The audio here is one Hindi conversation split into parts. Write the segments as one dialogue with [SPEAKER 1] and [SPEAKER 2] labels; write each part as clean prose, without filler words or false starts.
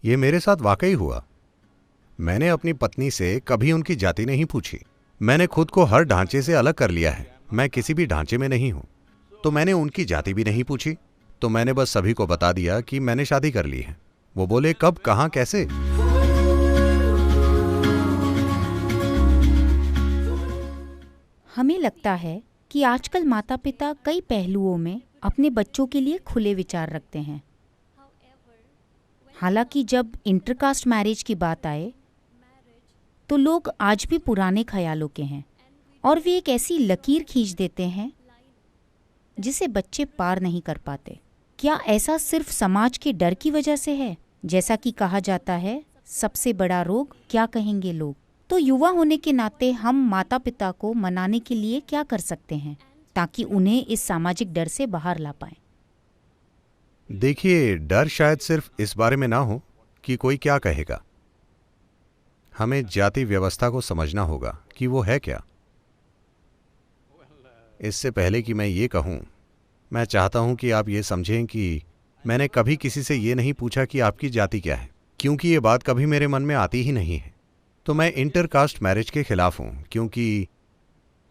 [SPEAKER 1] ये मेरे साथ वाकई हुआ। मैंने अपनी पत्नी से कभी उनकी जाति नहीं पूछी। मैंने खुद को हर ढांचे से अलग कर लिया है। मैं किसी भी ढांचे में नहीं हूं, तो मैंने उनकी जाति भी नहीं पूछी। तो मैंने बस सभी को बता दिया कि मैंने शादी कर ली है। वो बोले कब, कहां, कैसे।
[SPEAKER 2] हमें लगता है कि आजकल माता पिता कई पहलुओं में अपने बच्चों के लिए खुले विचार रखते हैं। हालांकि जब इंटरकास्ट मैरिज की बात आए तो लोग आज भी पुराने ख्यालों के हैं और वे एक ऐसी लकीर खींच देते हैं जिसे बच्चे पार नहीं कर पाते। क्या ऐसा सिर्फ समाज के डर की वजह से है? जैसा कि कहा जाता है, सबसे बड़ा रोग क्या कहेंगे लोग। तो युवा होने के नाते हम माता पिता को मनाने के लिए क्या कर सकते हैं ताकि उन्हें इस सामाजिक डर से बाहर ला पाएं?
[SPEAKER 1] देखिए, डर शायद सिर्फ इस बारे में ना हो कि कोई क्या कहेगा। हमें जाति व्यवस्था को समझना होगा कि वो है क्या। इससे पहले कि मैं ये कहूं, मैं चाहता हूं कि आप ये समझें कि मैंने कभी किसी से ये नहीं पूछा कि आपकी जाति क्या है, क्योंकि ये बात कभी मेरे मन में आती ही नहीं है। तो मैं इंटरकास्ट मैरिज के खिलाफ हूं, क्योंकि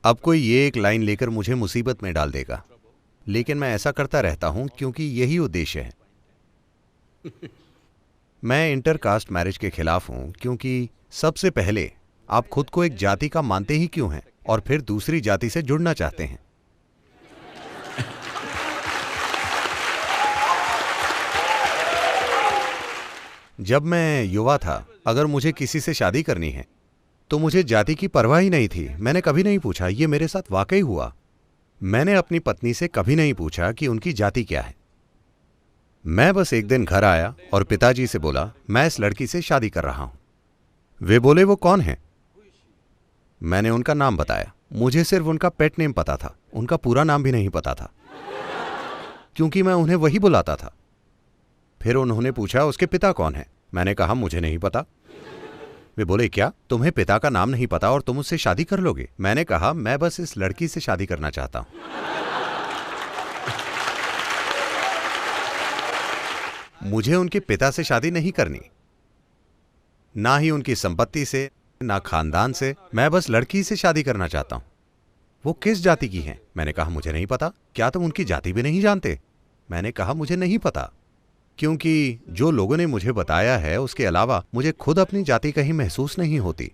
[SPEAKER 1] अब कोई ये एक लाइन लेकर मुझे मुसीबत में डाल देगा। लेकिन मैं ऐसा करता रहता हूं क्योंकि यही उद्देश्य है। मैं इंटरकास्ट मैरिज के खिलाफ हूं क्योंकि सबसे पहले आप खुद को एक जाति का मानते ही क्यों हैं और फिर दूसरी जाति से जुड़ना चाहते हैं। जब मैं युवा था, अगर मुझे किसी से शादी करनी है तो मुझे जाति की परवाह ही नहीं थी। मैंने कभी नहीं पूछा। ये मेरे साथ वाकई हुआ। मैंने अपनी पत्नी से कभी नहीं पूछा कि उनकी जाति क्या है। मैं बस एक दिन घर आया और पिताजी से बोला, मैं इस लड़की से शादी कर रहा हूं। वे बोले, वो कौन है? मैंने उनका नाम बताया। मुझे सिर्फ उनका पेट नेम पता था, उनका पूरा नाम भी नहीं पता था, क्योंकि मैं उन्हें वही बुलाता था। फिर उन्होंने पूछा, उसके पिता कौन है? मैंने कहा, मुझे नहीं पता। वे बोले, क्या तुम्हें पिता का नाम नहीं पता और तुम उससे शादी कर लोगे? मैंने कहा, मैं बस इस लड़की से शादी करना चाहता हूं। मुझे उनके पिता से शादी नहीं करनी, ना ही उनकी संपत्ति से, ना खानदान से। मैं बस लड़की से शादी करना चाहता हूं। वो किस जाति की है? मैंने कहा, मुझे नहीं पता। क्या तुम उनकी जाति भी नहीं जानते? मैंने कहा, मुझे नहीं पता, क्योंकि जो लोगों ने मुझे बताया है उसके अलावा मुझे खुद अपनी जाति कहीं महसूस नहीं होती।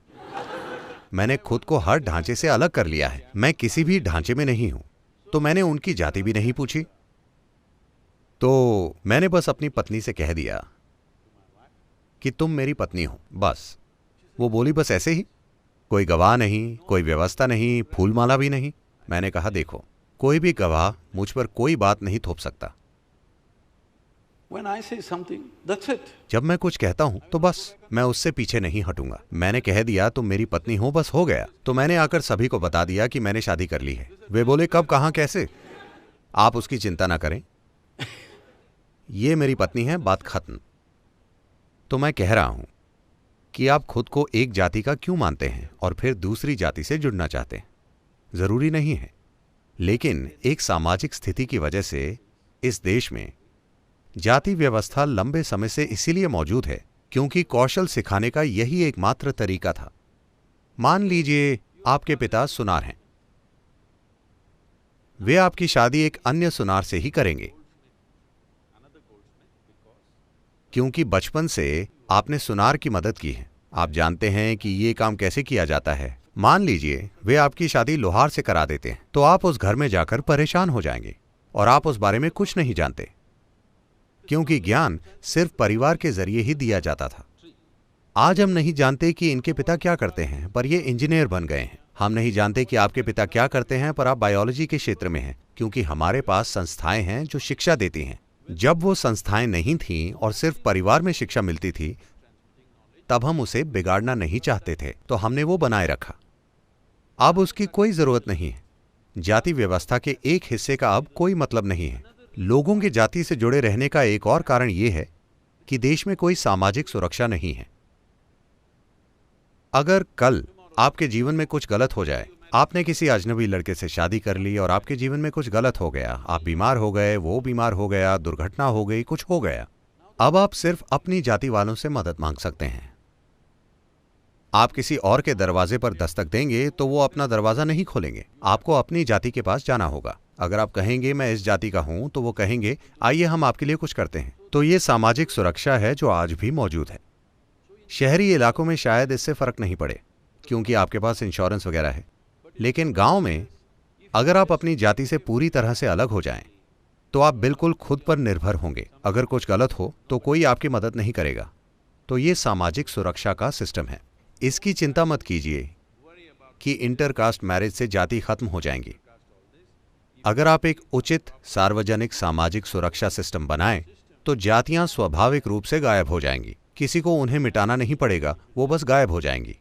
[SPEAKER 1] मैंने खुद को हर ढांचे से अलग कर लिया है। मैं किसी भी ढांचे में नहीं हूं, तो मैंने उनकी जाति भी नहीं पूछी। तो मैंने बस अपनी पत्नी से कह दिया कि तुम मेरी पत्नी हो, बस। वो बोली, बस ऐसे ही? कोई गवाह नहीं, कोई व्यवस्था नहीं, फूलमाला भी नहीं? मैंने कहा, देखो, कोई भी गवाह मुझ पर कोई बात नहीं थोप सकता।
[SPEAKER 3] When I say something, that's it.
[SPEAKER 1] जब मैं कुछ कहता हूं तो बस, मैं उससे पीछे नहीं हटूंगा। मैंने कह दिया तुम मेरी पत्नी हो, बस हो गया। तो मैंने आकर सभी को बता दिया कि मैंने शादी कर ली है। वे बोले, कब, कहां, कैसे? आप उसकी चिंता ना करें, ये मेरी पत्नी है, बात खत्म। तो मैं कह रहा हूं कि आप खुद को एक जाति का क्यों मानते हैं और फिर दूसरी जाति से जुड़ना चाहते हैं? जरूरी नहीं है, लेकिन एक सामाजिक स्थिति की वजह से इस देश में जाति व्यवस्था लंबे समय से इसीलिए मौजूद है क्योंकि कौशल सिखाने का यही एकमात्र तरीका था। मान लीजिए आपके पिता सुनार हैं, वे आपकी शादी एक अन्य सुनार से ही करेंगे, क्योंकि बचपन से आपने सुनार की मदद की है। आप जानते हैं कि ये काम कैसे किया जाता है। मान लीजिए वे आपकी शादी लोहार से करा देते हैं, तो आप उस घर में जाकर परेशान हो जाएंगे और आप उस बारे में कुछ नहीं जानते, क्योंकि ज्ञान सिर्फ परिवार के जरिए ही दिया जाता था। आज हम नहीं जानते कि इनके पिता क्या करते हैं, पर ये इंजीनियर बन गए हैं। हम नहीं जानते कि आपके पिता क्या करते हैं, पर आप बायोलॉजी के क्षेत्र में हैं, क्योंकि हमारे पास संस्थाएं हैं जो शिक्षा देती हैं। जब वो संस्थाएं नहीं थीं और सिर्फ परिवार में शिक्षा मिलती थी, तब हम उसे बिगाड़ना नहीं चाहते थे, तो हमने वो बनाए रखा। अब उसकी कोई जरूरत नहीं है। जाति व्यवस्था के एक हिस्से का अब कोई मतलब नहीं है। लोगों के जाति से जुड़े रहने का एक और कारण यह है कि देश में कोई सामाजिक सुरक्षा नहीं है। अगर कल आपके जीवन में कुछ गलत हो जाए, आपने किसी अजनबी लड़के से शादी कर ली और आपके जीवन में कुछ गलत हो गया, आप बीमार हो गए, वो बीमार हो गया, दुर्घटना हो गई, कुछ हो गया, अब आप सिर्फ अपनी जाति वालों से मदद मांग सकते हैं। आप किसी और के दरवाजे पर दस्तक देंगे तो वो अपना दरवाजा नहीं खोलेंगे, आपको अपनी जाति के पास जाना होगा। अगर आप कहेंगे मैं इस जाति का हूं तो वो कहेंगे आइए हम आपके लिए कुछ करते हैं। तो ये सामाजिक सुरक्षा है जो आज भी मौजूद है। शहरी इलाकों में शायद इससे फर्क नहीं पड़े क्योंकि आपके पास इंश्योरेंस वगैरह है, लेकिन गांव में अगर आप अपनी जाति से पूरी तरह से अलग हो जाएं तो आप बिल्कुल खुद पर निर्भर होंगे। अगर कुछ गलत हो तो कोई आपकी मदद नहीं करेगा। तो ये सामाजिक सुरक्षा का सिस्टम है। इसकी चिंता मत कीजिए कि इंटरकास्ट मैरिज से जाति खत्म हो जाएंगी। अगर आप एक उचित सार्वजनिक सामाजिक सुरक्षा सिस्टम बनाएं तो जातियां स्वाभाविक रूप से गायब हो जाएंगी। किसी को उन्हें मिटाना नहीं पड़ेगा, वो बस गायब हो जाएंगी।